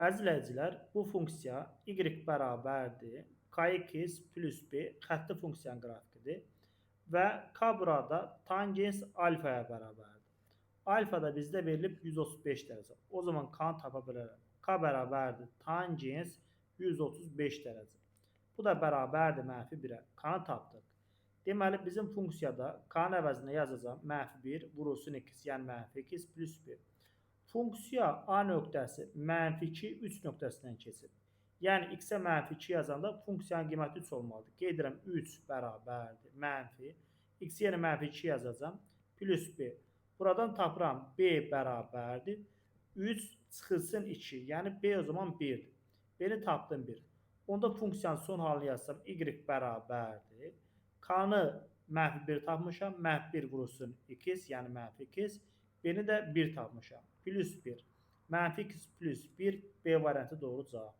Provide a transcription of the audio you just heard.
Əzizləyicilər, bu funksiya y bərabərdir kx plus b xətti funksiyanın qrafikidir və k burada tangens alfaya bərabərdir. Alfa da bizdə verilib 135 dərəcə. O zaman k-nı tapa bilərəm. K bərabərdir tangens 135 dərəcə. Bu da bərabərdir -1-ə. K-nı tapdıq. Deməli, bizim funksiyada k-nın əvəzinə yazacağım -1 vurulsun x, yəni -x plus b. Funksiya A nöqtəsi -2, 3 nöqtəsindən keçir. Yəni, x-ə -2 yazanda funksiyanın qiyməti 3 olmalıdır. Qeyd edirəm, 3 bərabərdir mənfi. X yenə -2 yazacağım. Plus b. Buradan tapıram, b bərabərdir. 3 çıxılsın 2. Yəni, b o zaman 1-dir. B-ni tapdım 1. Onda funksiyanın son halını yazsam, y bərabərdir. K-nı -1 tapmışam. -1 vurulsun x, yəni -x. B-ni də 1 tapmışam. Plus 1. -x plus 1 B variantı doğru cavab.